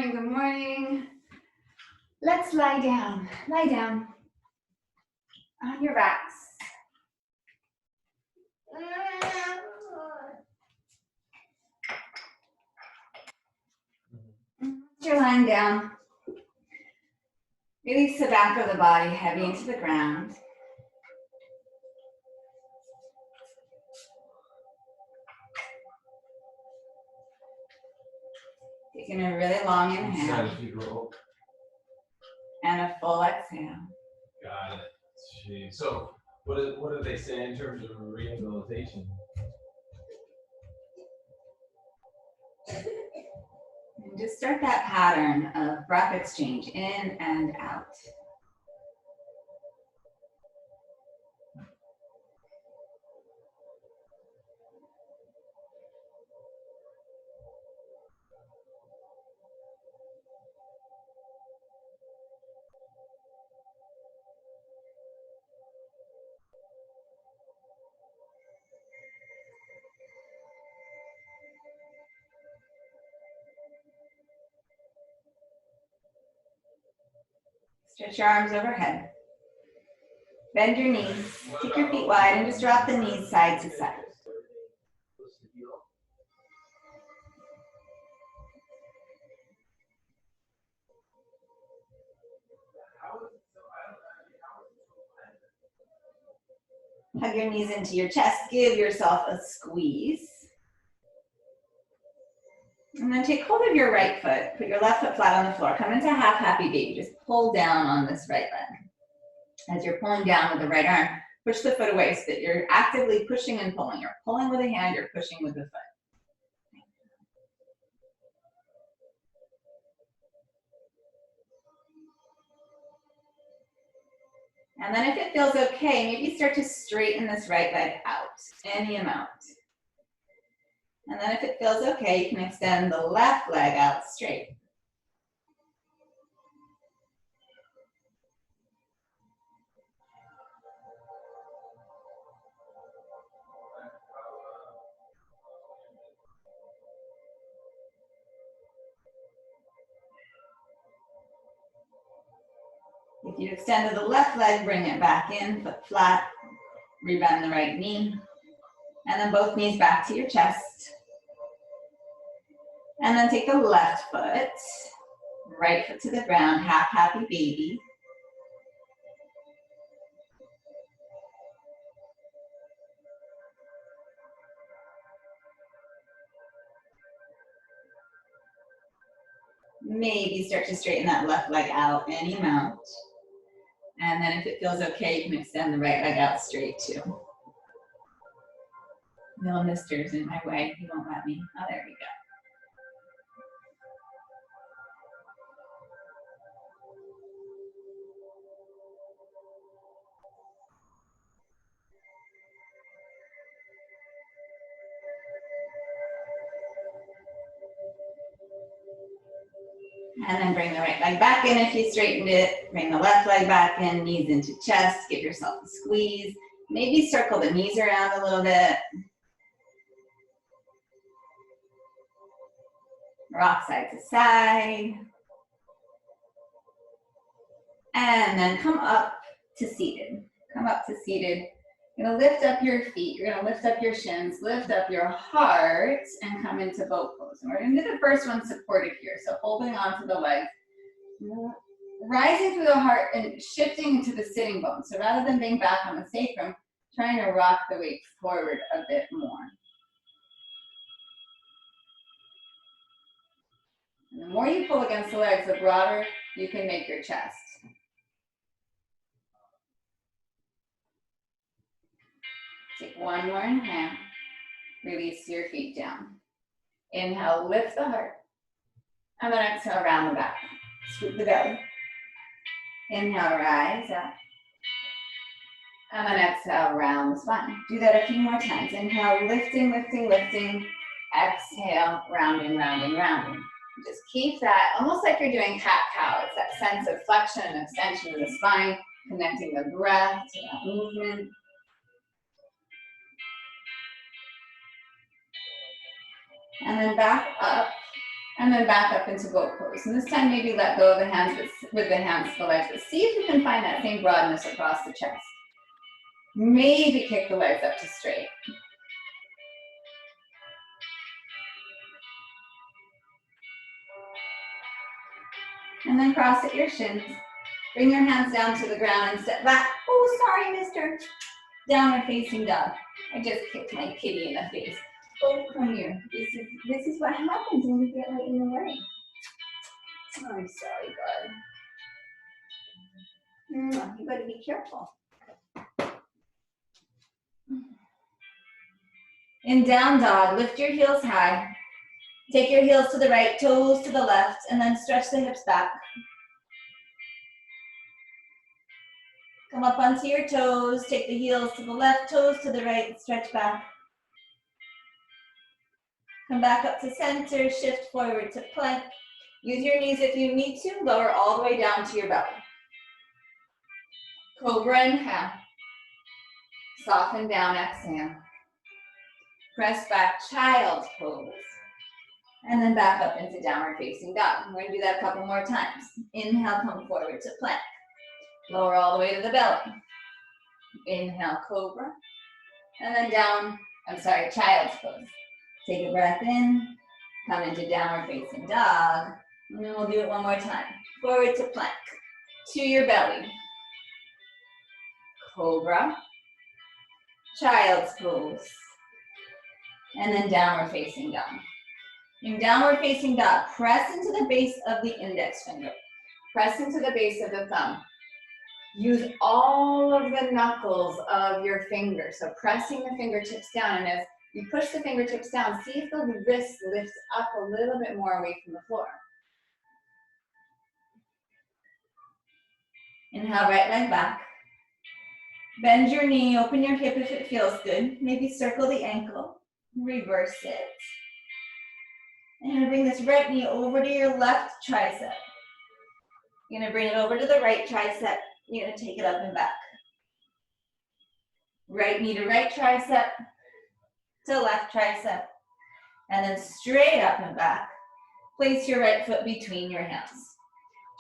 morning, good morning. Let's lie down on your backs. You're lying down. Release the back of the body heavy into the ground. Taking a really long inhale and a full exhale. Got it. Jeez. So what do they say in terms of rehabilitation? And just start that pattern of breath exchange in and out. Stretch your arms overhead. Bend your knees, take your feet wide, and just drop the knees side to side. Hug your knees into your chest, give yourself a squeeze. And then take hold of your right foot, put your left foot flat on the floor, come into half happy baby, just pull down on this right leg. As you're pulling down with the right arm, push the foot away so that you're actively pushing and pulling. You're pulling with a hand, you're pushing with the foot. And then if it feels okay, maybe start to straighten this right leg out, any amount. And then if it feels okay, you can extend the left leg out straight. If you extended the left leg, bring it back in, foot flat, rebend the right knee, and then both knees back to your chest. And then take the left foot, right foot to the ground, half happy baby. Maybe start to straighten that left leg out any amount. And then if it feels okay, you can extend the right leg out straight too. Little mister's in my way, he won't let me. Oh, there we go. And then bring the right leg back in if you straightened it. Bring the left leg back in, knees into chest. Give yourself a squeeze. Maybe circle the knees around a little bit. Rock side to side. And then come up to seated. Come up to seated. You're gonna lift up your feet. You're gonna lift up your shins, lift up your heart, and come into boat pose. And we're gonna do the first one supported here. So holding onto the legs, rising through the heart and shifting into the sitting bone. So rather than being back on the sacrum, trying to rock the weight forward a bit more. And the more you pull against the legs, the broader you can make your chest. Take one more inhale. Release your feet down. Inhale, lift the heart. And then exhale, round the back. Scoop the belly. Inhale, rise up. And then exhale, round the spine. Do that a few more times. Inhale, lifting, lifting, lifting. Exhale, rounding, rounding, rounding. Just keep that almost like you're doing cat-cow. It's that sense of flexion and extension of the spine, connecting the breath to that movement. And then back up And then back up into goat pose. And this time maybe let go of the hands with the hands to the legs, but see if you can find that same broadness across the chest. Maybe kick the legs up to straight. And then cross at your shins. Bring your hands down to the ground and step back. Oh, sorry, mister. Downward facing dog. I just kicked my kitty in the face. Oh, come here. This is what happens when you get right in the way. Oh, I'm sorry, bud. You better be careful. In down dog, lift your heels high. Take your heels to the right, toes to the left, and then stretch the hips back. Come up onto your toes, take the heels to the left, toes to the right, stretch back. Come back up to center, shift forward to plank. Use your knees if you need to, lower all the way down to your belly. Cobra inhale. Soften down, exhale. Press back, child's pose. And then back up into downward facing dog. We're gonna do that a couple more times. Inhale, come forward to plank. Lower all the way to the belly. Inhale, cobra. And then down, child's pose. Take a breath in, come into downward facing dog. And then we'll do it one more time. Forward to plank, to your belly. Cobra, child's pose. And then downward facing dog. In downward facing dog, press into the base of the index finger. Press into the base of the thumb. Use all of the knuckles of your fingers. So pressing the fingertips down, and as you push the fingertips down, see if the wrist lifts up a little bit more away from the floor. Inhale, right leg back. Bend your knee, open your hip if it feels good. Maybe circle the ankle, reverse it. And you're gonna bring this right knee over to your left tricep. You're gonna bring it over to the right tricep. You're gonna take it up and back. Right knee to right tricep, to left tricep. And then straight up and back. Place your right foot between your hands.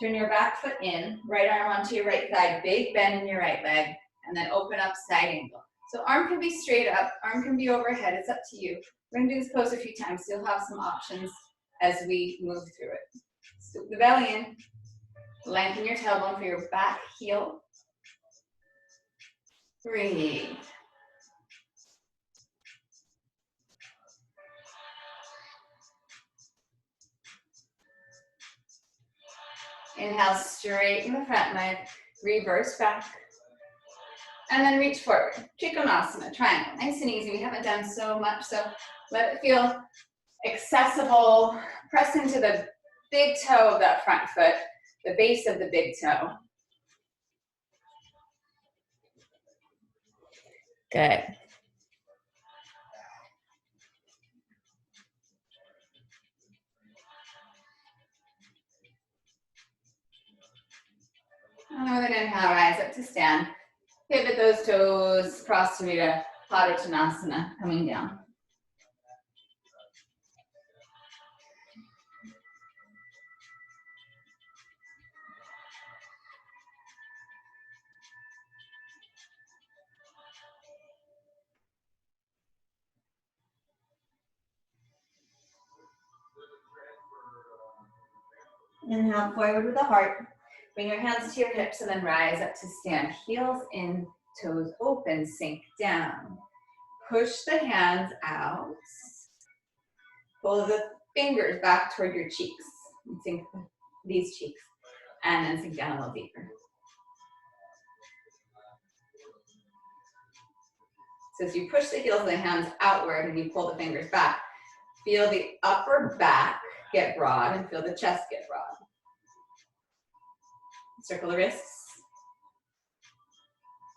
Turn your back foot in, right arm onto your right thigh, big bend in your right leg, and then open up side angle. So arm can be straight up, arm can be overhead, it's up to you. We're gonna do this pose a few times, so you'll have some options as we move through it. Scoop the belly in, lengthen your tailbone for your back heel. Breathe. Inhale, straighten the front leg, reverse back, and then reach forward. Trikonasana, triangle, nice and easy. We haven't done so much, so let it feel accessible. Press into the big toe of that front foot, the base of the big toe. Good. And with an inhale, rise up to stand. Pivot those toes, Prasarita, Padottanasana, coming down. Inhale, forward with the heart. Bring your hands to your hips and then rise up to stand. Heels in, toes open, sink down. Push the hands out. Pull the fingers back toward your cheeks. And sink these cheeks. And then sink down a little deeper. So as you push the heels of the hands outward and you pull the fingers back, feel the upper back get broad and feel the chest get broad. Circle the wrists.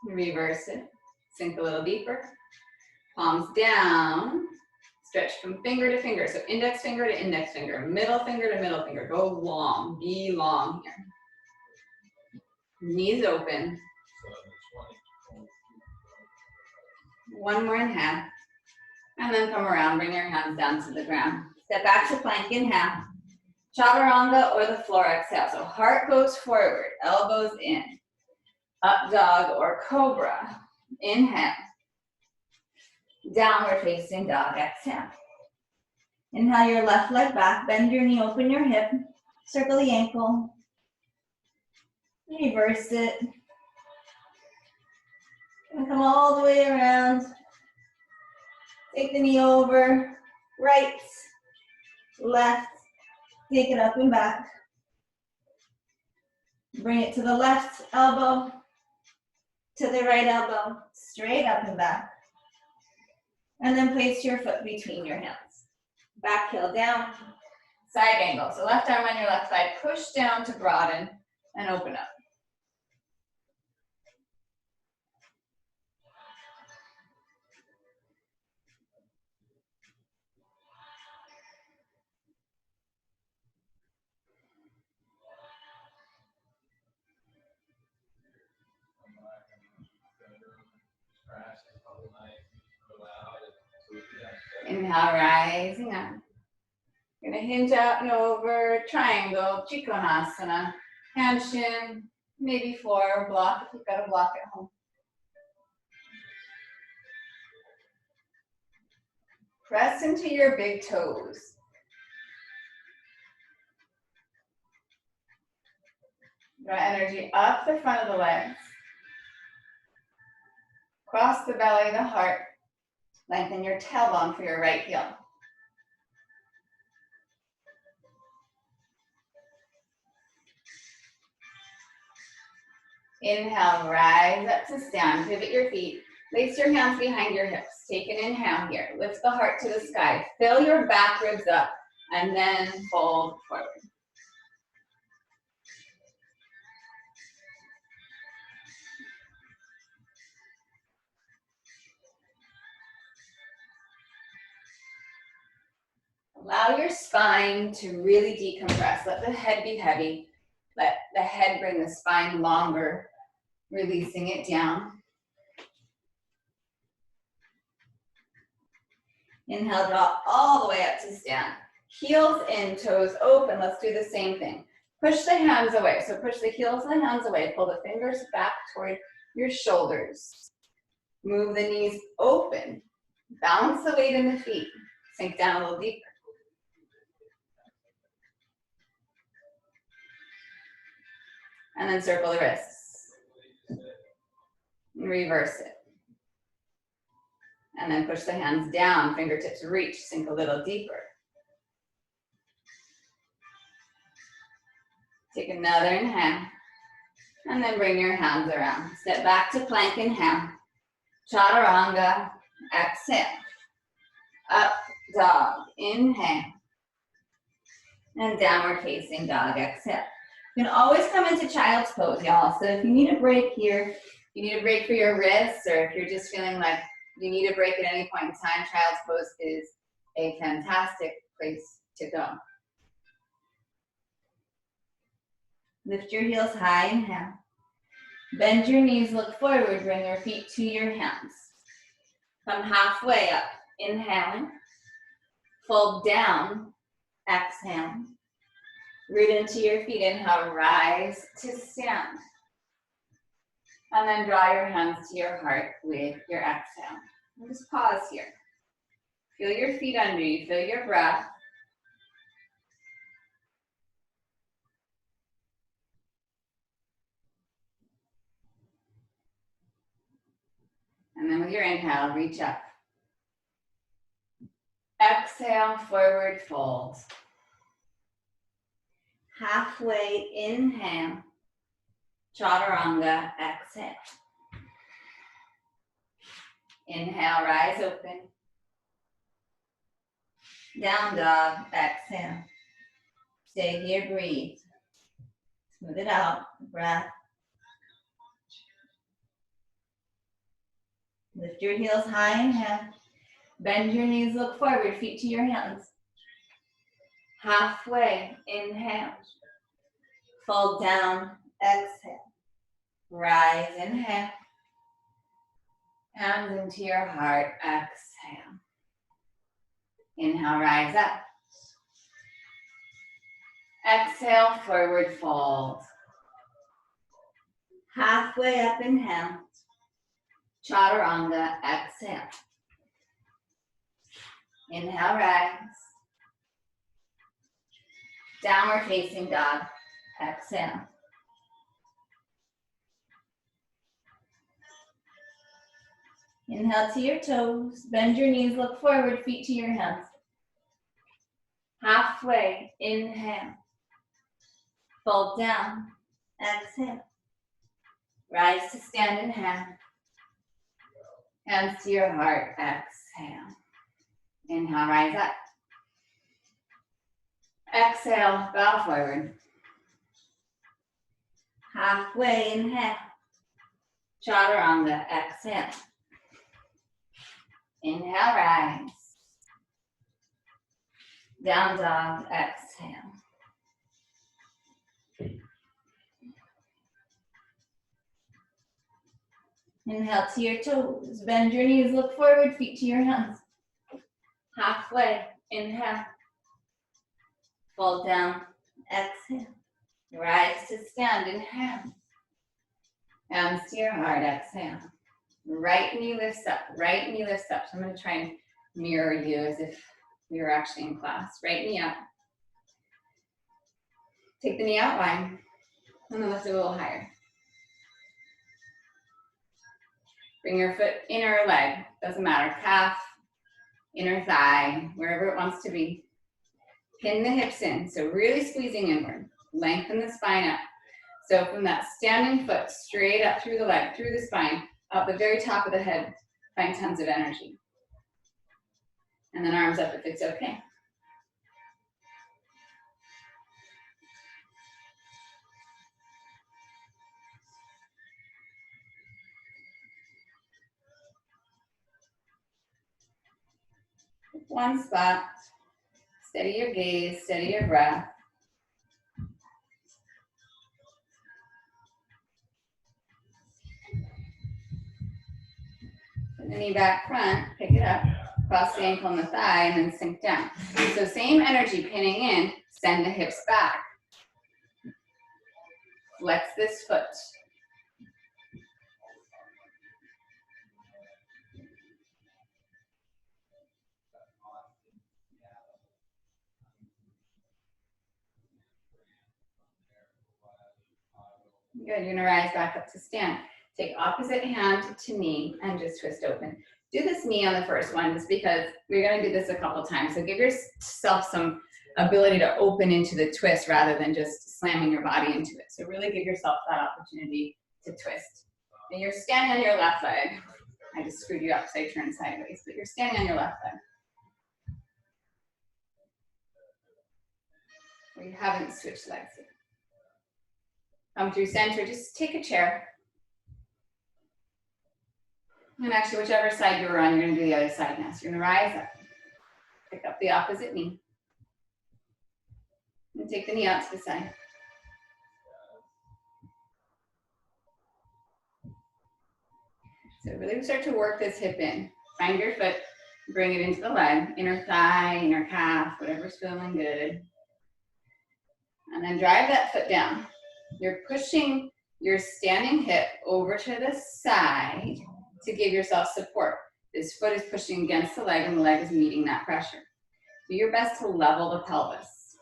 Reverse it. Sink a little deeper. Palms down. Stretch from finger to finger. So index finger to index finger. Middle finger to middle finger. Go long. Be long here. Knees open. One more inhale. And then come around. Bring your hands down to the ground. Step back to plank. Inhale. Chaturanga or the floor exhale. So heart goes forward, elbows in. Up dog or cobra. Inhale. Downward facing dog, exhale. Inhale your left leg back, bend your knee, open your hip, circle the ankle. Reverse it. And come all the way around. Take the knee over, right, left, take it up and back. Bring it to the left elbow, to the right elbow, straight up and back. And then place your foot between your hands. Back heel down, side angle. So left arm on your left side, push down to broaden and open up. Inhale, rising up. You're gonna hinge out and over, triangle, Trikonasana, hand shin, maybe floor block if you've got a block at home. Press into your big toes. Draw energy up the front of the legs. Cross the belly, the heart. Lengthen your tailbone for your right heel. Inhale, rise up to stand. Pivot your feet. Place your hands behind your hips. Take an inhale here. Lift the heart to the sky. Fill your back ribs up and then fold forward. Allow your spine to really decompress. Let the head be heavy. Let the head bring the spine longer, releasing it down. Inhale, draw all the way up to stand. Heels in, toes open. Let's do the same thing. Push the hands away. So push the heels and the hands away. Pull the fingers back toward your shoulders. Move the knees open. Balance the weight in the feet. Sink down a little deeper. And then circle the wrists. And reverse it. And then push the hands down, fingertips reach, sink a little deeper. Take another inhale. And then bring your hands around. Step back to plank, inhale. Chaturanga, exhale. Up dog, inhale. And downward facing dog, exhale. You can always come into child's pose, y'all. So if you need a break here, you need a break for your wrists, or if you're just feeling like you need a break at any point in time, child's pose is a fantastic place to go. Lift your heels high, inhale. Bend your knees, look forward, bring your feet to your hands. Come halfway up, inhaling. Fold down, exhale. Root into your feet, inhale, rise to stand. And then draw your hands to your heart with your exhale. And just pause here. Feel your feet under you, feel your breath. And then with your inhale, reach up. Exhale, forward fold. Halfway, inhale. Chaturanga, exhale. Inhale, rise open. Down dog, exhale. Stay here, breathe. Smooth it out, breath. Lift your heels high, inhale. Bend your knees, look forward, feet to your hands. Halfway, inhale. Fold down, exhale. Rise, inhale. Hands into your heart, exhale. Inhale, rise up. Exhale, forward fold. Halfway up, inhale. Chaturanga, exhale. Inhale, rise. Downward facing dog, exhale. Inhale to your toes, bend your knees, look forward, feet to your hands. Halfway, inhale. Fold down, exhale. Rise to stand, inhale. Hands to your heart, exhale. Inhale, rise up. Exhale, bow forward. Halfway, inhale. Chaturanga, exhale. Inhale, rise. Down dog, exhale. Inhale to your toes, bend your knees, look forward, feet to your hands. Halfway, inhale. Fold down, exhale. Rise to stand, inhale. Hands to your heart, exhale. Right knee lifts up, right knee lifts up. So I'm going to try and mirror you as if we were actually in class. Right knee up. Take the knee out wide, and then lift it a little higher. Bring your foot inner leg, doesn't matter, calf, inner thigh, wherever it wants to be. Pin the hips in, so really squeezing inward. Lengthen the spine up. So from that standing foot, straight up through the leg, through the spine, up the very top of the head, find tons of energy. And then arms up if it's okay. One spot. Steady your gaze, steady your breath. Put the knee back front, pick it up, cross the ankle and the thigh, and then sink down. So same energy, pinning in, send the hips back. Flex this foot. Good, you're gonna rise back up to stand. Take opposite hand to knee and just twist open. Do this knee on the first one just because we're gonna do this a couple times. So give yourself some ability to open into the twist rather than just slamming your body into it. So really give yourself that opportunity to twist. And you're standing on your left leg. I just screwed you up so I turned sideways, but you're standing on your left leg. We haven't switched legs yet. Come through center, just take a chair. And actually, whichever side you're on, you're gonna do the other side now. So you're gonna rise up, pick up the opposite knee, and take the knee out to the side. So really start to work this hip in. Find your foot, bring it into the leg, inner thigh, inner calf, whatever's feeling good. And then drive that foot down. You're pushing your standing hip over to the side to give yourself support. This foot is pushing against the leg and the leg is meeting that pressure. Do your best to level the pelvis.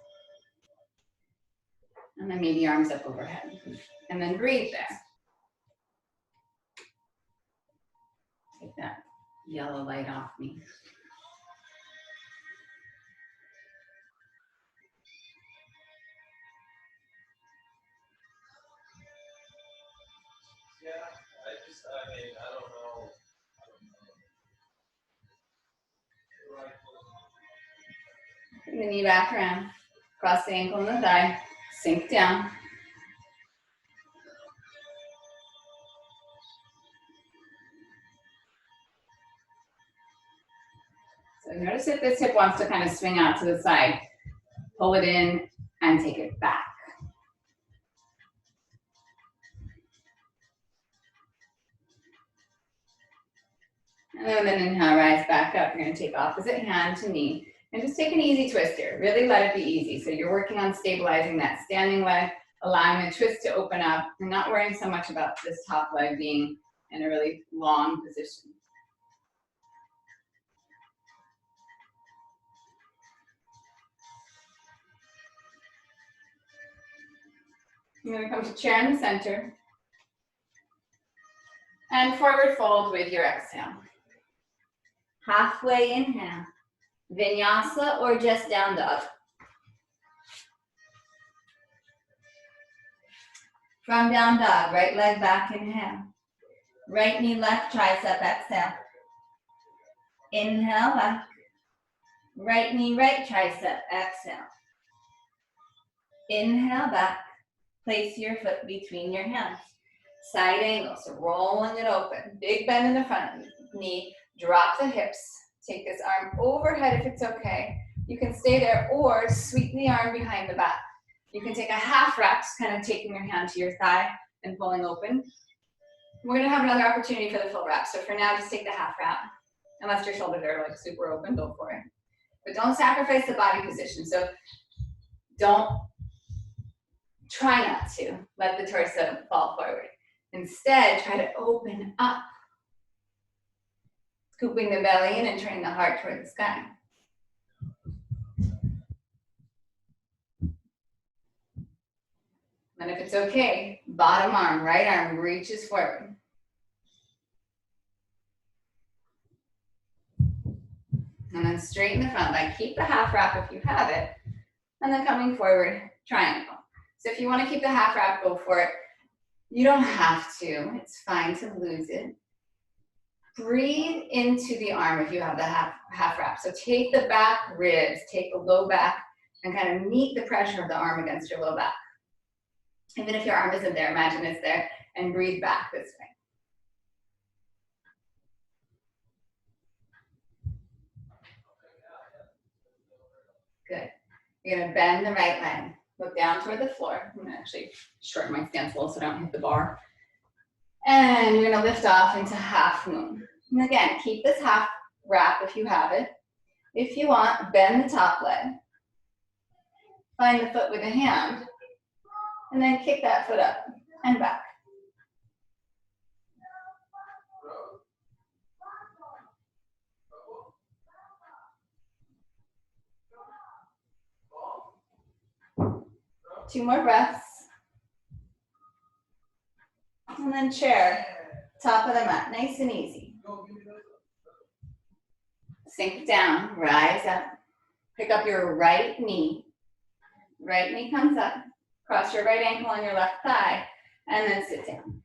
And then maybe arms up overhead. And then breathe there. Take that yellow light off me. I don't know. Bring the knee back around. Cross the ankle and the thigh. Sink down. So notice if this hip wants to kind of swing out to the side. Pull it in and take it back. And then inhale, rise back up. You're gonna take opposite hand to knee. And just take an easy twist here. Really let it be easy. So you're working on stabilizing that standing leg, allowing the twist to open up, and not worrying so much about this top leg being in a really long position. You're going to come to chair in the center. And forward fold with your exhale. Halfway inhale. Vinyasa or just down dog. From down dog, right leg back, inhale. Right knee, left tricep, exhale. Inhale, back. Right knee, right tricep, exhale. Inhale, back. Place your foot between your hands. Side angle, so rolling it open. Big bend in the front knee. Drop the hips. Take this arm overhead if it's okay. You can stay there or sweep the arm behind the back. You can take a half wrap, just kind of taking your hand to your thigh and pulling open. We're gonna have another opportunity for the full wrap. So for now, just take the half wrap. Unless your shoulders are like super open, go for it. But don't sacrifice the body position. So try not to let the torso fall forward. Instead, try to open up. Scooping the belly in and turning the heart toward the sky. And if it's okay, bottom arm, right arm reaches forward. And then straighten the front leg. Keep the half wrap if you have it. And then coming forward, triangle. So if you want to keep the half wrap, go for it. You don't have to. It's fine to lose it. Breathe into the arm if you have the half wrap. So take the back ribs, take the low back, and kind of meet the pressure of the arm against your low back. Even if your arm isn't there, imagine it's there, and breathe back this way. Good. You're gonna bend the right leg. Look down toward the floor. I'm gonna actually shorten my stance a little so I don't hit the bar. And you're gonna lift off into half moon. And again, keep this half wrap if you have it. If you want, bend the top leg. Find the foot with a hand. And then kick that foot up and back. Two more breaths. And then chair, top of the mat, nice and easy. Sink down, rise up. Pick up your right knee. Right knee comes up. Cross your right ankle on your left thigh, and then sit down.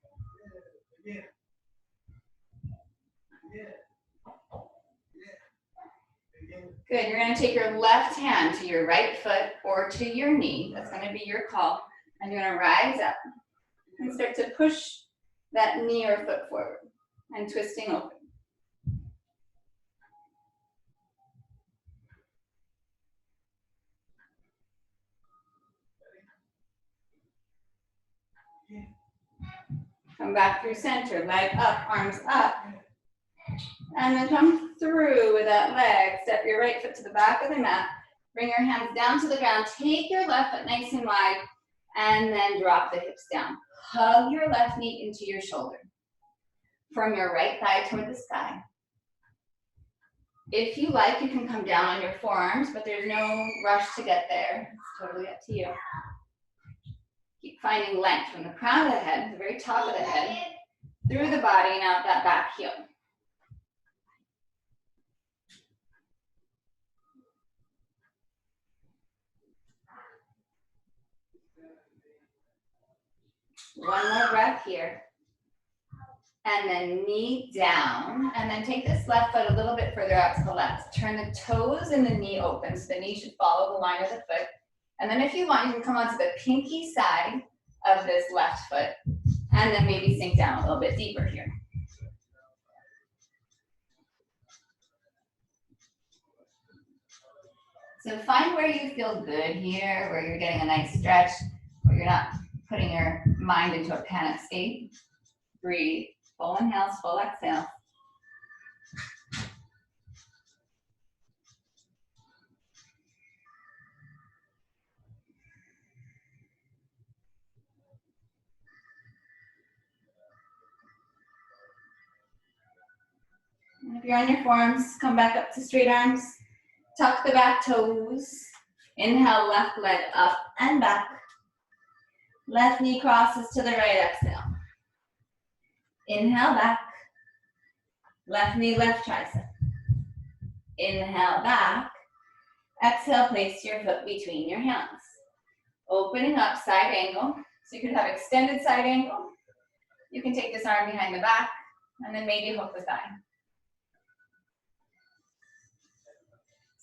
Good, you're gonna take your left hand to your right foot or to your knee. That's gonna be your call. And you're gonna rise up and start to push that knee or foot forward and twisting open. Come back through center, leg up, arms up. And then come through with that leg. Step your right foot to the back of the mat. Bring your hands down to the ground. Take your left foot nice and wide. And then drop the hips down. Hug your left knee into your shoulder. From your right thigh toward the sky. If you like, you can come down on your forearms, but there's no rush to get there. It's totally up to you. Keep finding length from the crown of the head, the very top of the head, through the body and out that back heel. One more breath here. And then knee down. And then take this left foot a little bit further out to the left. Turn the toes and the knee open. So the knee should follow the line of the foot. And then if you want, you can come onto the pinky side of this left foot. And then maybe sink down a little bit deeper here. So find where you feel good here, where you're getting a nice stretch, where you're not putting your mind into a panic state. Breathe. Full inhales, full exhale. If you're on your forearms, come back up to straight arms. Tuck the back toes. Inhale, left leg up and back. Left knee crosses to the right, exhale. Inhale back. Left knee, left tricep. Inhale back. Exhale, place your foot between your hands. Opening up, side angle. So you could have extended side angle. You can take this arm behind the back and then maybe hook the thigh.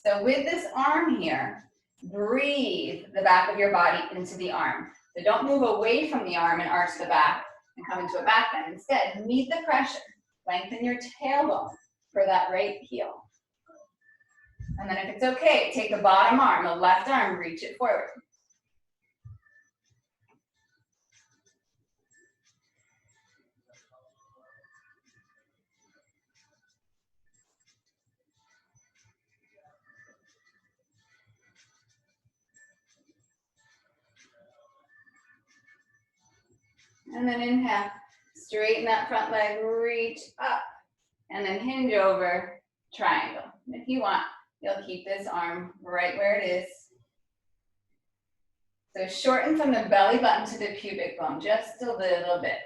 So with this arm here, breathe the back of your body into the arm. So don't move away from the arm and arch the back and come into a back bend. Instead, meet the pressure. Lengthen your tailbone for that right heel. And then if it's okay, take the bottom arm, the left arm, reach it forward. And then inhale, straighten that front leg, reach up, and then hinge over, triangle. And if you want, you'll keep this arm right where it is. So shorten from the belly button to the pubic bone, just a little bit.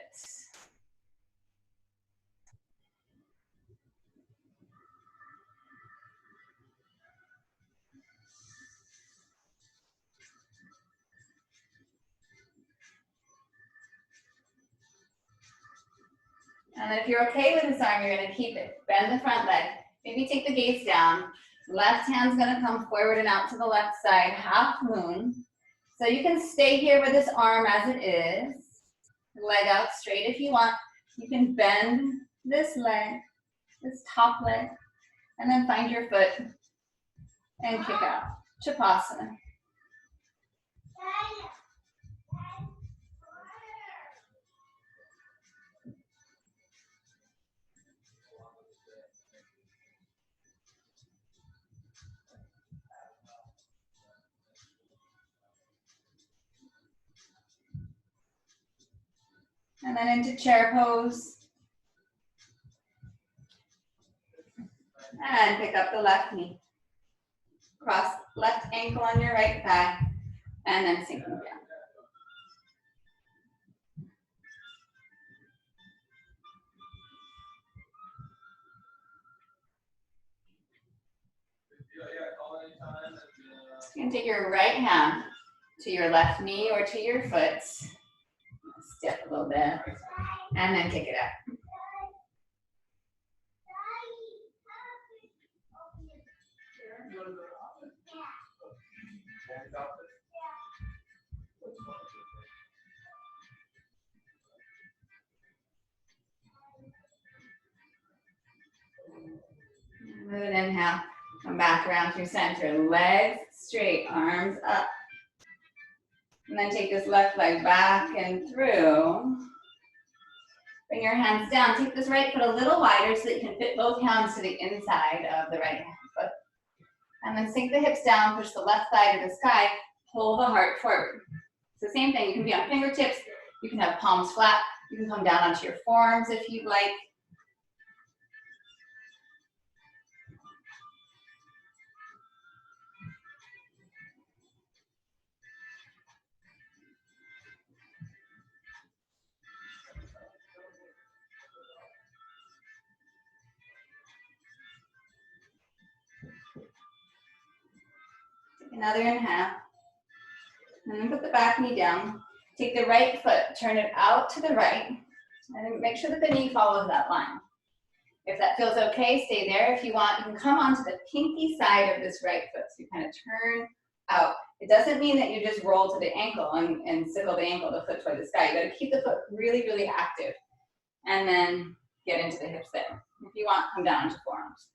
And then if you're okay with this arm, you're gonna keep it. Bend the front leg. Maybe take the gaze down. Left hand's gonna come forward and out to the left side, half moon. So you can stay here with this arm as it is. Leg out straight if you want. You can bend this leg, this top leg, and then find your foot and kick out. Chapasana. And then into chair pose. And pick up the left knee. Cross left ankle on your right thigh. And then sinking down. You can take your right hand to your left knee or to your foot. Step a little bit. And then take it out. Move an inhale. Come back around through center. Legs straight, arms up. And then take this left leg back and through. Bring your hands down. Take this right foot a little wider so that you can fit both hands to the inside of the right foot. And then sink the hips down, push the left thigh to the sky, pull the heart forward. It's the same thing. You can be on fingertips. You can have palms flat. You can come down onto your forearms if you'd like. Another inhale. And then put the back knee down. Take the right foot, turn it out to the right, and make sure that the knee follows that line. If that feels okay, stay there. If you want, you can come onto the pinky side of this right foot. So you kind of turn out. It doesn't mean that you just roll to the ankle and sickle the ankle, the foot toward the sky. You gotta keep the foot really, really active. And then get into the hips there. If you want, come down to forearms.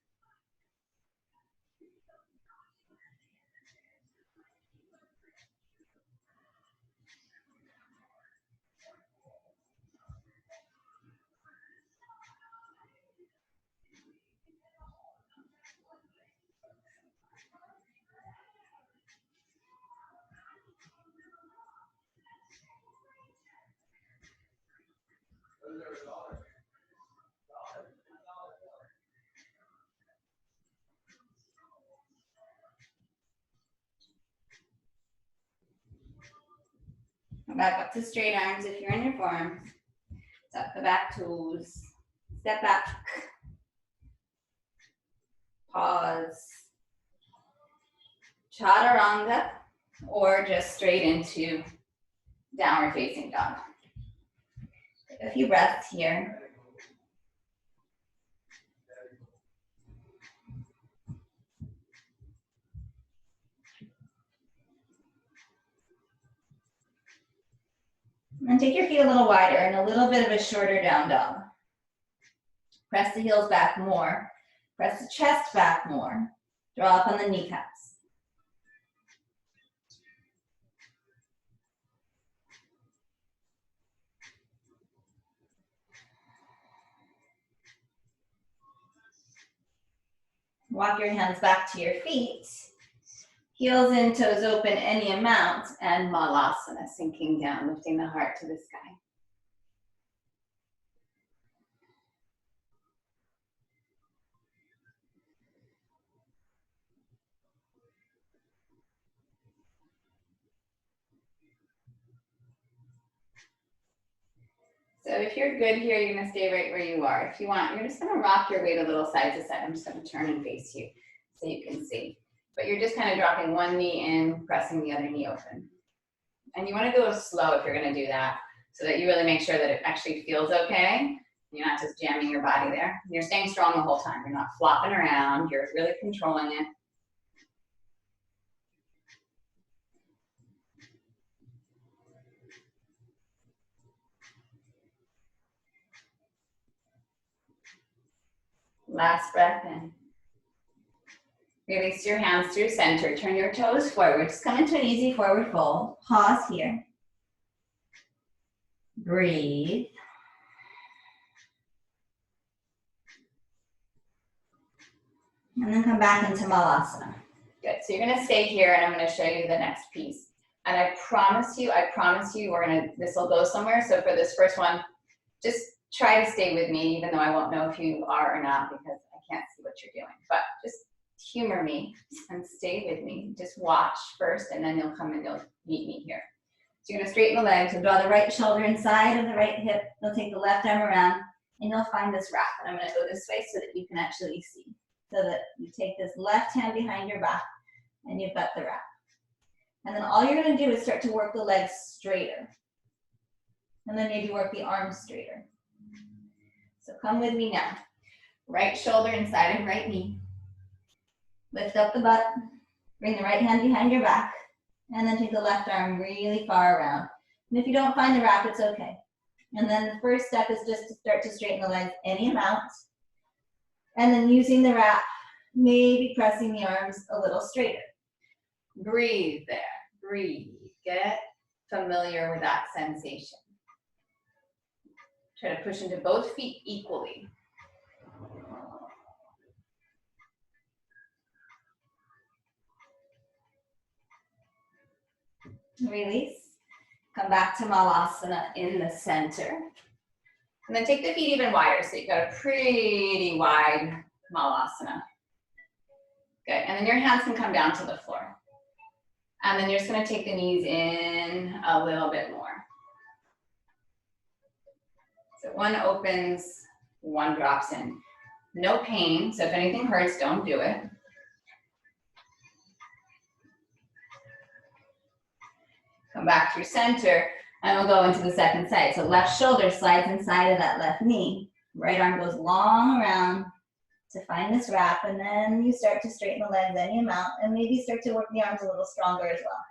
back up to straight arms if you're in your forearms. Tuck the back toes. Step back. Pause. Chaturanga, or just straight into downward facing dog. Take a few breaths here. And take your feet a little wider and a little bit of a shorter down dog. Press the heels back more. Press the chest back more. Draw up on the kneecaps. Walk your hands back to your feet. Heels in, toes open any amount, and Malasana, sinking down, lifting the heart to the sky. So if you're good here, you're gonna stay right where you are. If you want, you're just gonna rock your weight a little side to side. I'm just gonna turn and face you so you can see. But you're just kind of dropping one knee in, pressing the other knee open. And you wanna go slow if you're gonna do that, so that you really make sure that it actually feels okay. You're not just jamming your body there. You're staying strong the whole time. You're not flopping around, you're really controlling it. Last breath in. Release your hands through center. Turn your toes forward. Just come into an easy forward fold. Pause here. Breathe. And then come back into Malasana. Good. So you're gonna stay here and I'm gonna show you the next piece. And I promise you, this will go somewhere. So for this first one, just try to stay with me, even though I won't know if you are or not because I can't see what you're doing. But just humor me and stay with me. Just watch first and then you'll come and you'll meet me here. So you're gonna straighten the legs. You'll draw the right shoulder inside of the right hip. You'll take the left arm around and you'll find this wrap. And I'm gonna go this way so that you can actually see. So that you take this left hand behind your back and you've got the wrap. And then all you're gonna do is start to work the legs straighter. And then maybe work the arms straighter. So come with me now. Right shoulder inside of right knee. Lift up the butt. Bring the right hand behind your back. And then take the left arm really far around. And if you don't find the wrap, it's okay. And then the first step is just to start to straighten the legs any amount. And then using the wrap, maybe pressing the arms a little straighter. Breathe there, breathe. Get familiar with that sensation. Try to push into both feet equally. Release. Come back to Malasana in the center. And then take the feet even wider, so you've got a pretty wide Malasana. Good, and then your hands can come down to the floor. And then you're just gonna take the knees in a little bit more. So one opens, one drops in. No pain, so if anything hurts, don't do it. Come back through center, and we'll go into the second side. So left shoulder slides inside of that left knee. Right arm goes long around to find this wrap, and then you start to straighten the legs any amount, and maybe start to work the arms a little stronger as well.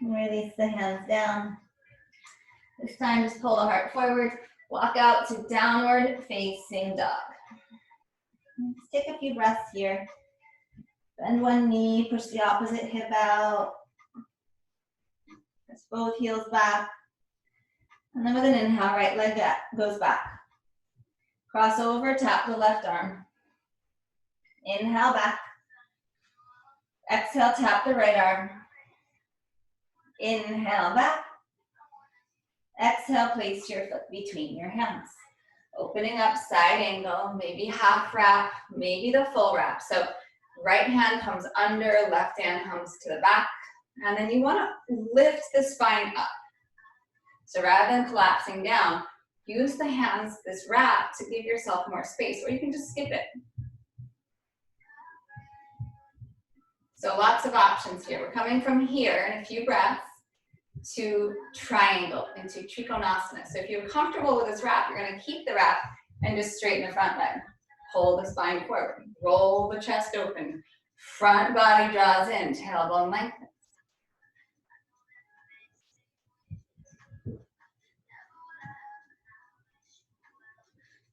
Release the hands down. This time, just pull the heart forward. Walk out to downward facing dog. Let's take a few breaths here. Bend one knee, push the opposite hip out. Press both heels back. And then with an inhale, right leg goes back. Cross over, tap the left arm. Inhale back. Exhale, tap the right arm. Inhale back. Exhale, place your foot between your hands. Opening up, side angle, maybe half wrap, maybe the full wrap. So right hand comes under, left hand comes to the back. And then you want to lift the spine up. So rather than collapsing down, use the hands, this wrap, to give yourself more space, or you can just skip it. So lots of options here. We're coming from here in a few breaths to triangle, into Trikonasana. So if you're comfortable with this wrap, you're going to keep the wrap and just straighten the front leg. Hold the spine forward. Roll the chest open. Front body draws in, tailbone lengthens.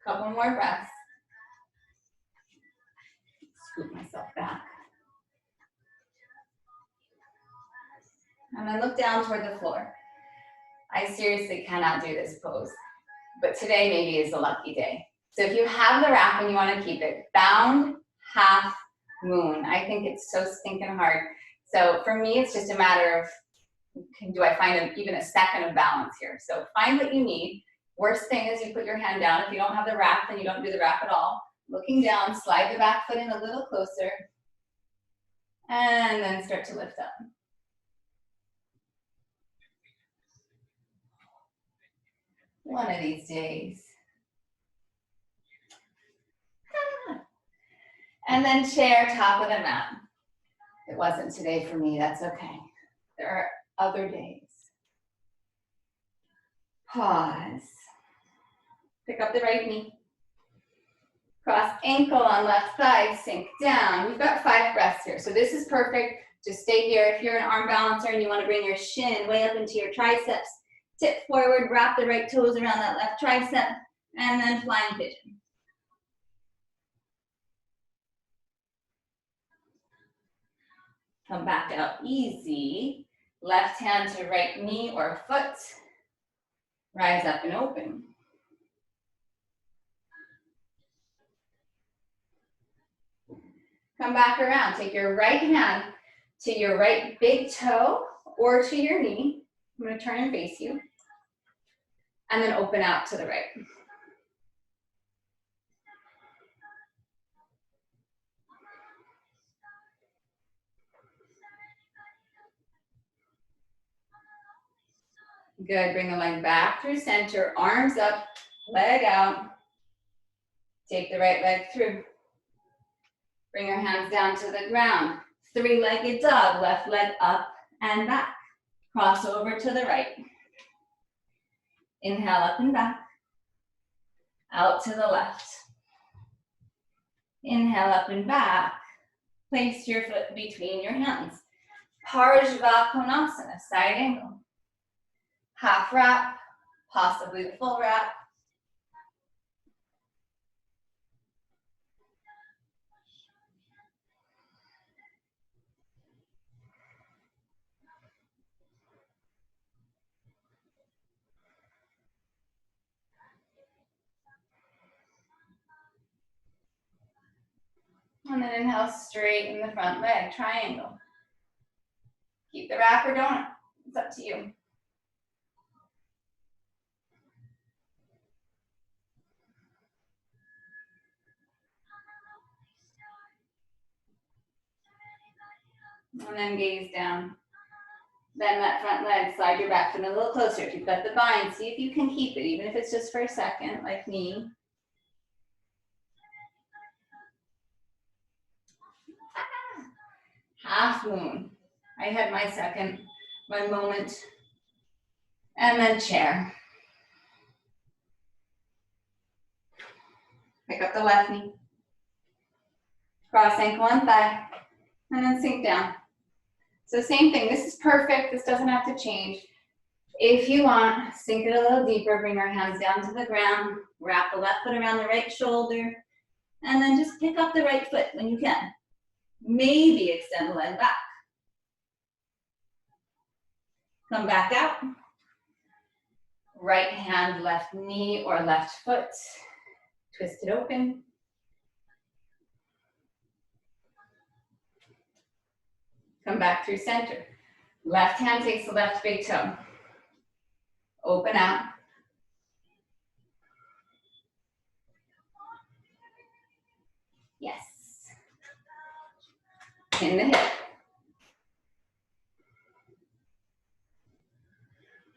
Couple more breaths. Scoop myself back. And then look down toward the floor. I seriously cannot do this pose, but today maybe is a lucky day. So if you have the wrap and you want to keep it, bound half moon. I think it's so stinking hard. So for me, it's just a matter of, do I find even a second of balance here? So find what you need. Worst thing is you put your hand down. If you don't have the wrap, then you don't do the wrap at all. Looking down, slide the back foot in a little closer, and then start to lift up. One of these days. And then chair, top of the mat. It wasn't today for me, that's okay. There are other days. Pause. Pick up the right knee. Cross ankle on left thigh, sink down. We've got 5 breaths here, so this is perfect. Just stay here. If you're an arm balancer and you want to bring your shin way up into your triceps, tip forward, wrap the right toes around that left tricep, and then flying pigeon. Come back out easy. Left hand to right knee or foot. Rise up and open. Come back around. Take your right hand to your right big toe or to your knee. I'm going to turn and face you. And then open out to the right. Good. Bring the leg back through center. Arms up, leg out. Take the right leg through. Bring your hands down to the ground. 3-legged dog. Left leg up and back. Cross over to the right. Inhale up and back. Out to the left. Inhale up and back. Place your foot between your hands. Parsva Konasana, side angle. Half wrap, possibly the full wrap. And then inhale, straighten the front leg, triangle. Keep the wrap or don't. It's up to you. And then gaze down. Then that front leg, slide your back foot a little closer. If you've got the bind, see if you can keep it, even if it's just for a second, like me. Half moon. I had my moment. And then chair. Pick up the left knee. Cross ankle and thigh. And then sink down. So same thing, this is perfect. This doesn't have to change. If you want, sink it a little deeper. Bring our hands down to the ground. Wrap the left foot around the right shoulder. And then just pick up the right foot when you can. Maybe extend the leg back. Come back out. Right hand, left knee or left foot. Twist it open. Come back through center. Left hand takes the left big toe. Open out. Yes. In the hip.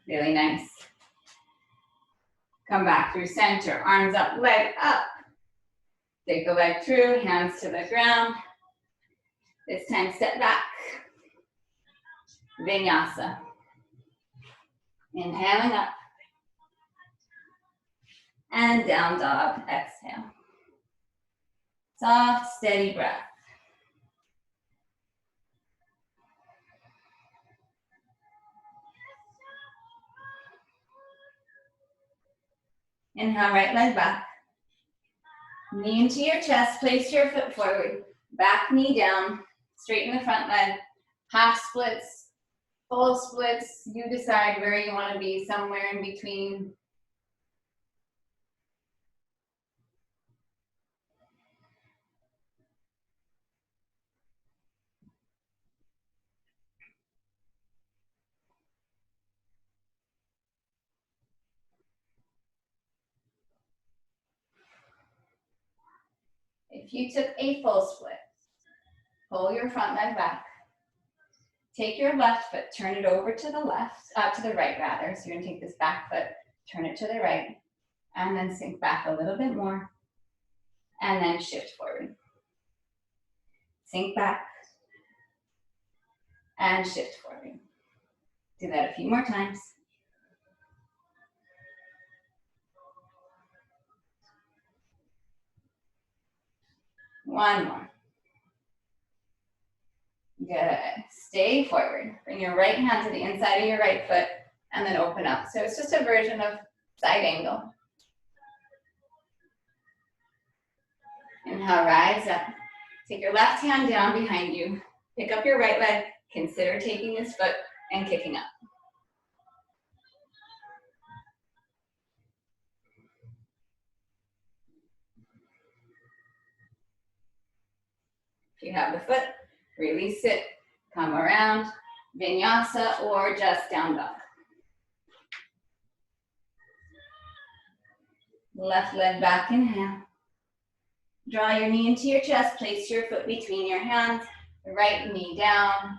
Really nice. Come back through center. Arms up, leg up. Take the leg through, hands to the ground. This time step back. Vinyasa. Inhaling up. And down dog, exhale. Soft, steady breath. Inhale, right leg back. Knee into your chest, place your foot forward. Back knee down, straighten the front leg. Half splits, full splits. You decide where you want to be, somewhere in between. If you took a full split, pull your front leg back. Take your left foot, turn it over to the left, to the right rather. So you're gonna take this back foot, turn it to the right, and then sink back a little bit more, and then shift forward. Sink back, and shift forward. Do that a few more times. One more. Good. Stay forward. Bring your right hand to the inside of your right foot and then open up. So it's just a version of side angle. Inhale, rise up. Take your left hand down behind you. Pick up your right leg. Consider taking this foot and kicking up. If you have the foot, release it. Come around, vinyasa, or just down dog. Left leg back, inhale. Draw your knee into your chest, place your foot between your hands, right knee down,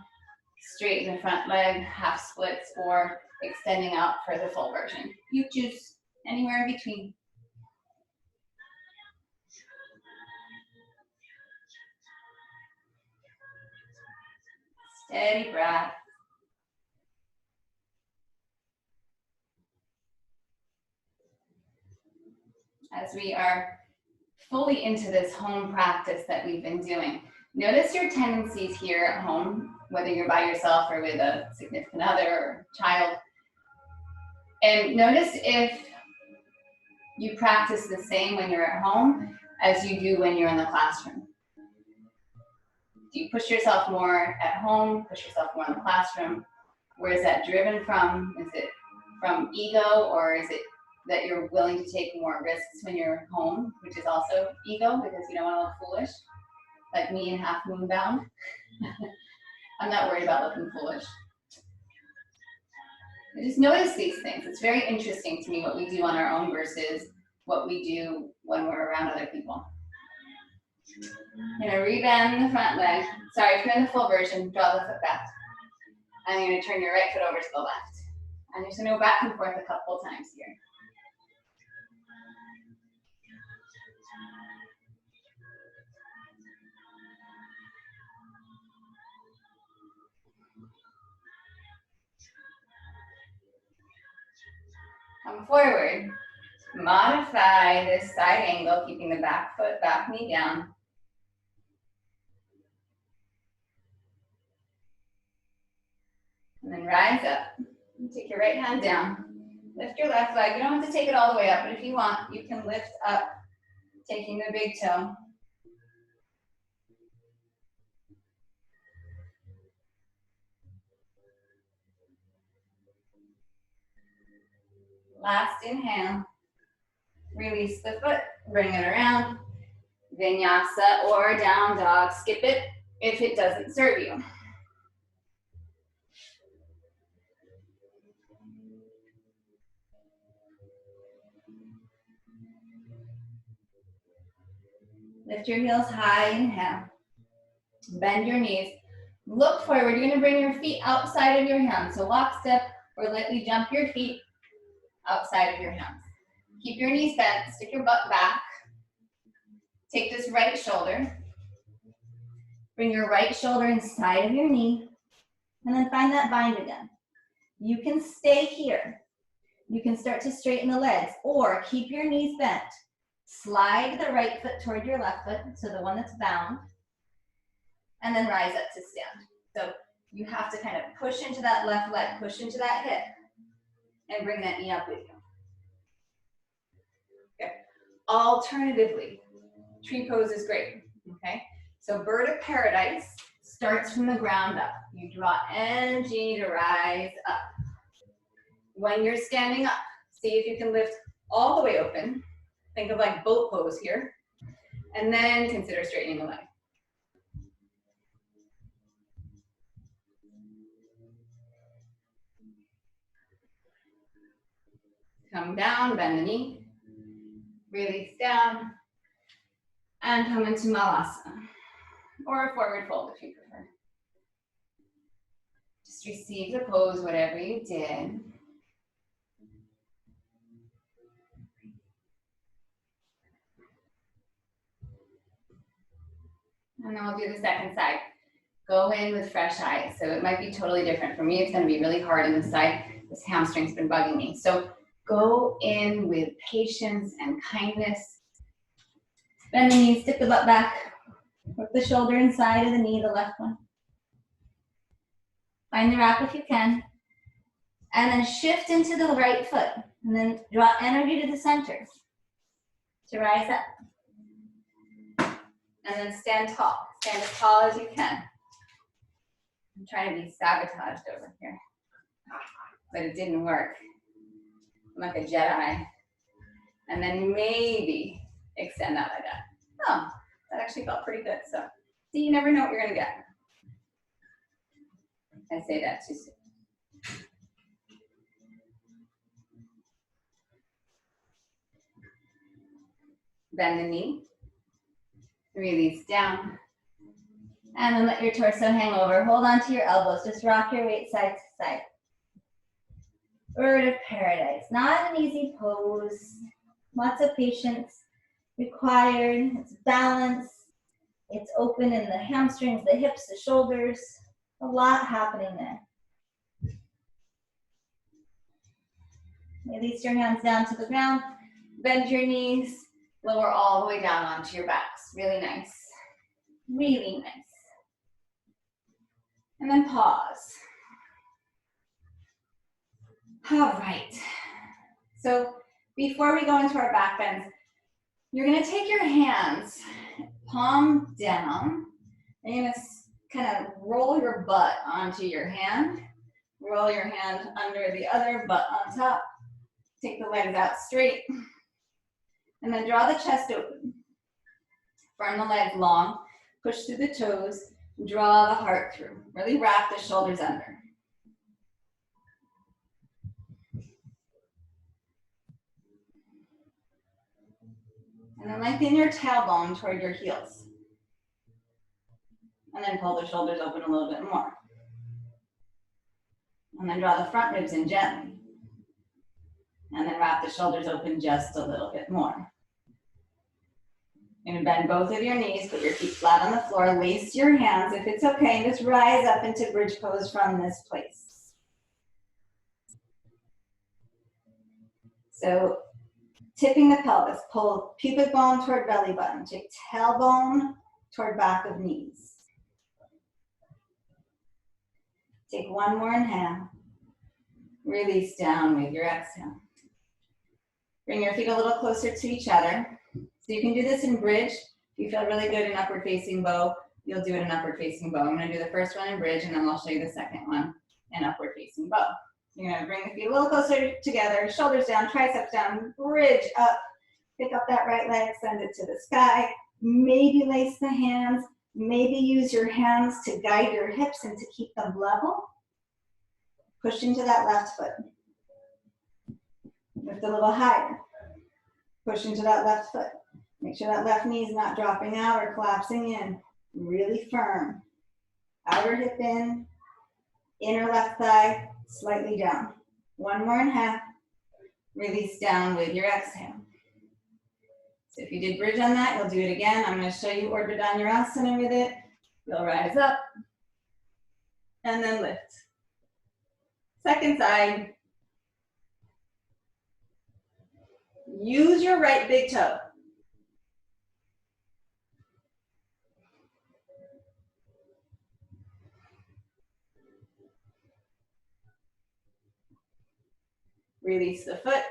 straighten the front leg, half splits, or extending out for the full version. You choose anywhere in between. Steady breath. As we are fully into this home practice that we've been doing, notice your tendencies here at home, whether you're by yourself or with a significant other or child. And notice if you practice the same when you're at home as you do when you're in the classroom. Do you push yourself more at home, push yourself more in the classroom? Where is that driven from? Is it from ego, or is it that you're willing to take more risks when you're home, which is also ego because you don't want to look foolish, like me in Half Moon Bound? I'm not worried about looking foolish. I just notice these things. It's very interesting to me what we do on our own versus what we do when we're around other people. You're gonna rebend the front leg. Sorry, if you're in the full version, draw the foot back. And you're gonna turn your right foot over to the left. And you're just gonna go back and forth a couple times here. Come forward. Modify this side angle, keeping the back foot, back knee down. And then rise up. Take your right hand down. Lift your left leg. You don't have to take it all the way up, but if you want, you can lift up, taking the big toe. Last inhale. Release the foot, bring it around. Vinyasa or down dog. Skip it if it doesn't serve you. Lift your heels high, inhale. Bend your knees. Look forward. You're gonna bring your feet outside of your hands. So lockstep or lightly jump your feet outside of your hands. Keep your knees bent, stick your butt back. Take this right shoulder. Bring your right shoulder inside of your knee. And then find that bind again. You can stay here. You can start to straighten the legs or keep your knees bent. Slide the right foot toward your left foot, so the one that's bound, and then rise up to stand. So you have to kind of push into that left leg, push into that hip, and bring that knee up with you. Okay. Alternatively, tree pose is great, okay? So bird of paradise starts from the ground up. You draw energy to rise up. When you're standing up, see if you can lift all the way open. Think of like boat pose here. And then consider straightening the leg. Come down, bend the knee. Release down. And come into Malasana. Or a forward fold if you prefer. Just receive the pose, whatever you did. And then we'll do the second side. Go in with fresh eyes. So it might be totally different. For me, it's gonna be really hard on this side. This hamstring's been bugging me. So go in with patience and kindness. Bend the knees, stick the butt back. Put the shoulder inside of the knee, the left one. Find the wrap if you can. And then shift into the right foot. And then draw energy to the center to rise up. And then stand tall. Stand as tall as you can. I'm trying to be sabotaged over here. But it didn't work. I'm like a Jedi. And then maybe extend that like that. Oh, that actually felt pretty good. So, see, you never know what you're gonna get. I say that too soon. Bend the knee. Release down. And then let your torso hang over. Hold on to your elbows. Just rock your weight side to side. Bird of paradise. Not an easy pose. Lots of patience required. It's balance. It's open in the hamstrings, the hips, the shoulders. A lot happening there. Release your hands down to the ground. Bend your knees. Lower all the way down onto your backs. Really nice. Really nice. And then pause. All right. So before we go into our back bends, you're gonna take your hands, palm down, and you're gonna kind of roll your butt onto your hand. Roll your hand under the other, butt on top. Take the legs out straight. And then draw the chest open. Firm the legs long. Push through the toes. Draw the heart through. Really wrap the shoulders under. And then lengthen your tailbone toward your heels. And then pull the shoulders open a little bit more. And then draw the front ribs in gently. And then wrap the shoulders open just a little bit more. You're gonna bend both of your knees, put your feet flat on the floor, lace your hands. If it's okay, just rise up into bridge pose from this place. So tipping the pelvis, pull pubic bone toward belly button, take tailbone toward back of knees. Take one more inhale. Release down with your exhale. Bring your feet a little closer to each other. So you can do this in bridge. If you feel really good in upward facing bow, you'll do it in upward facing bow. I'm gonna do the first one in bridge and then I'll show you the second one in upward facing bow. You're gonna bring the feet a little closer together, shoulders down, triceps down, bridge up. Pick up that right leg, send it to the sky. Maybe lace the hands. Maybe use your hands to guide your hips and to keep them level. Push into that left foot. Lift a little higher. Push into that left foot. Make sure that left knee is not dropping out or collapsing in. Really firm. Outer hip in, inner left thigh slightly down. One more inhale. Release down with your exhale. So if you did bridge on that, you'll do it again. I'm going to show you Urdhva Dhanurasana with it. You'll rise up and then lift. Second side. Use your right big toe. Release the foot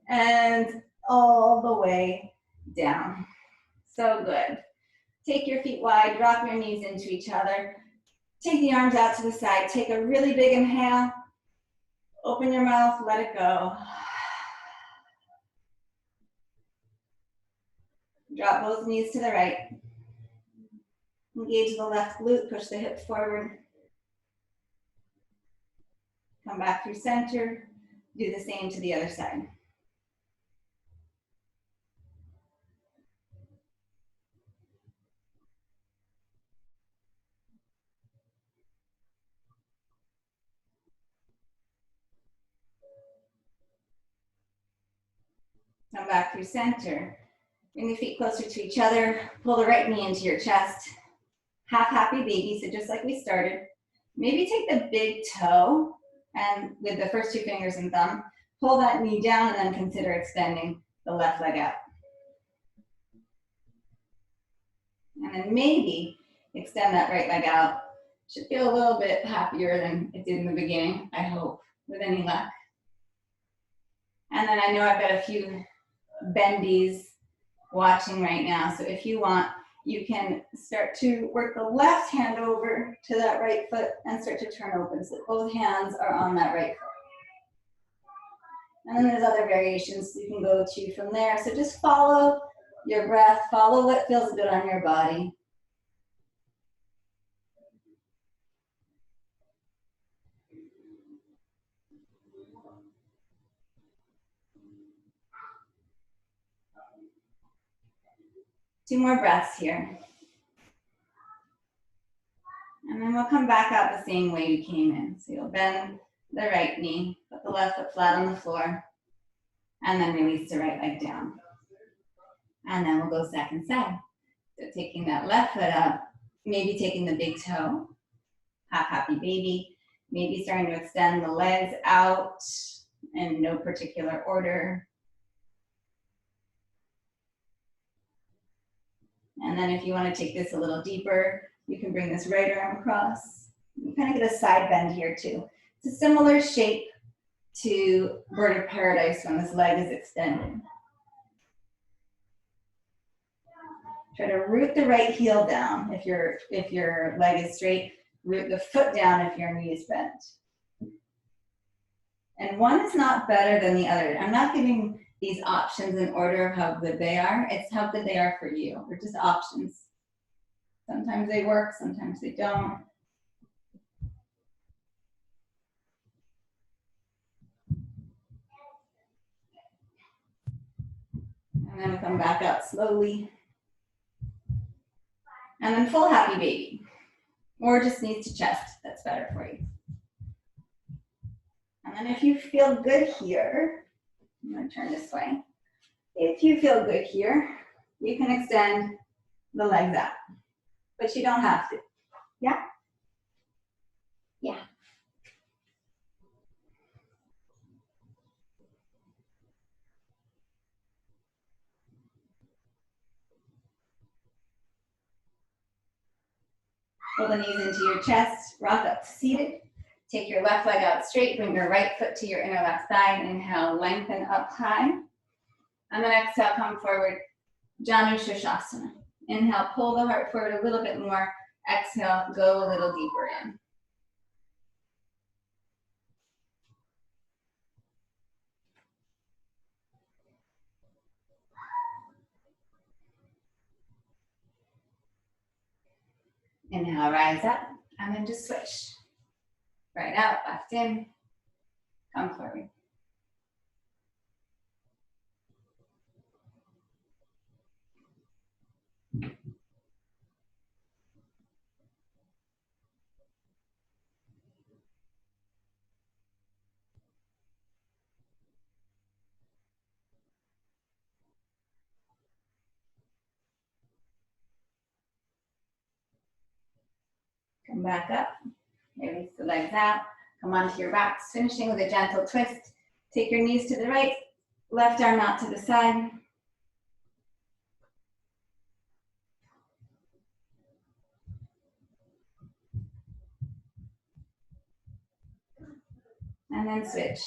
and all the way down. So good. Take your feet wide, drop your knees into each other. Take the arms out to the side. Take a really big inhale. Open your mouth, let it go. Drop both knees to the right. Engage the left glute, push the hips forward. Come back through center. Do the same to the other side. Come back through center. Bring the feet closer to each other. Pull the right knee into your chest. Half happy baby, so just like we started. Maybe take the big toe and with the first two fingers and thumb, pull that knee down and then consider extending the left leg out. And then maybe extend that right leg out. Should feel a little bit happier than it did in the beginning, I hope, with any luck. And then I know I've got a few bendies watching right now, so if you want, you can start to work the left hand over to that right foot and start to turn open so both hands are on that right foot. And then there's other variations you can go to from there. So just follow your breath, follow what feels good on your body. Two more breaths here. And then we'll come back out the same way we came in. So you'll bend the right knee, put the left foot flat on the floor, and then release the right leg down. And then we'll go second side. So taking that left foot up, maybe taking the big toe, half happy baby, maybe starting to extend the legs out in no particular order. And then if you want to take this a little deeper, you can bring this right arm across. You kind of get a side bend here too. It's a similar shape to Bird of Paradise when this leg is extended. Try to root the right heel down if your leg is straight. Root the foot down if your knee is bent. And one is not better than the other. I'm not giving these options in order of how good they are. It's how good they are for you. They're just options. Sometimes they work, sometimes they don't. And then we come back out slowly. And then full happy baby. Or just knees to chest, that's better for you. And then if you feel good here, I'm gonna turn this way. If you feel good here, you can extend the legs out, but you don't have to. Yeah? Yeah. Pull the knees into your chest, rock up to seated. Take your left leg out straight, bring your right foot to your inner left thigh. Inhale, lengthen up high. And then exhale, come forward, Janu Sirsasana. Inhale, pull the heart forward a little bit more. Exhale, go a little deeper in. Inhale, rise up, and then just switch. Right out, left in, come forward. Come back up, release the legs out, come onto your backs, finishing with a gentle twist. Take your knees to the right, left arm out to the side. And then switch.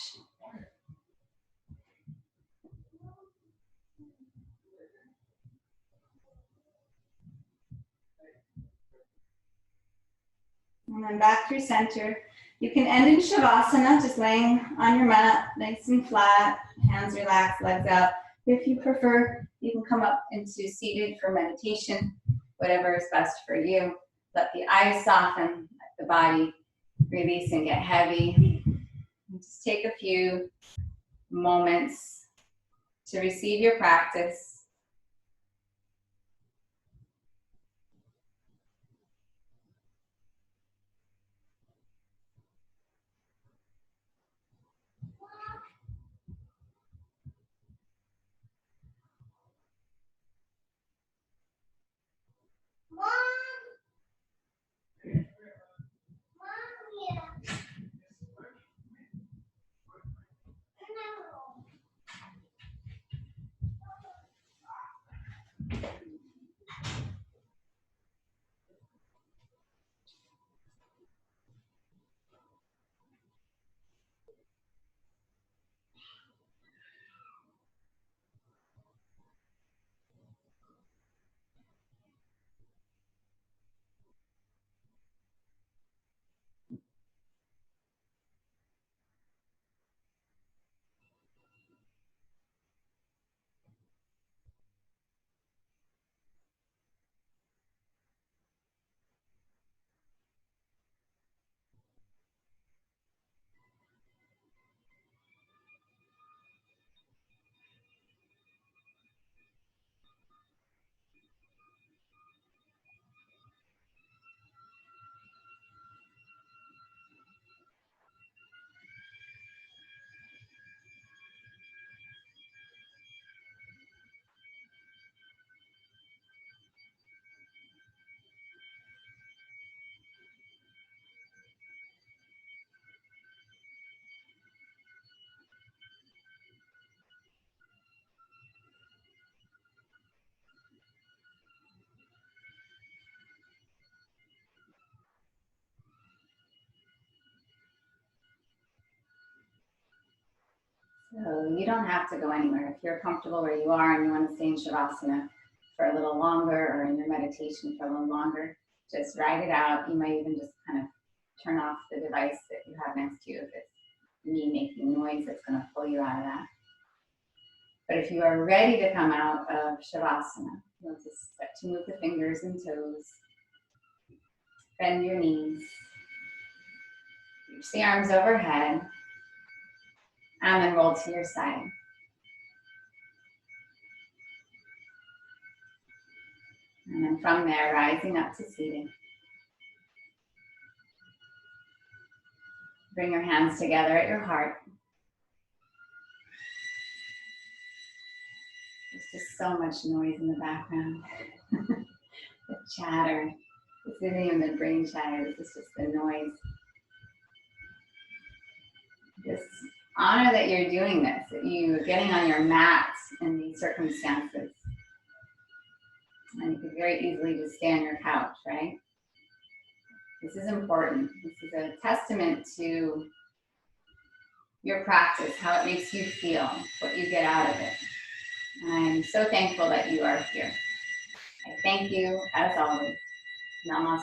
And then back through center. You can end in Shavasana, just laying on your mat, nice and flat, hands relaxed, legs out. If you prefer, you can come up into seated for meditation, whatever is best for you. Let the eyes soften, let the body release and get heavy. And just take a few moments to receive your practice. So you don't have to go anywhere. If you're comfortable where you are and you want to stay in Shavasana for a little longer or in your meditation for a little longer, just ride it out. You might even just kind of turn off the device that you have next to you if it's me making noise that's going to pull you out of that. But if you are ready to come out of Shavasana, you'll just start to move the fingers and toes, bend your knees, reach the arms overhead, and then roll to your side. And then from there, rising up to seating. Bring your hands together at your heart. There's just so much noise in the background. The chatter. This isn't even the brain chatter, this is just the noise. Just honor that you're doing this, that you're getting on your mat in these circumstances. And you could very easily just stay on your couch, right? This is important. This is a testament to your practice, how it makes you feel, what you get out of it. And I'm so thankful that you are here. I thank you, as always. Namaste.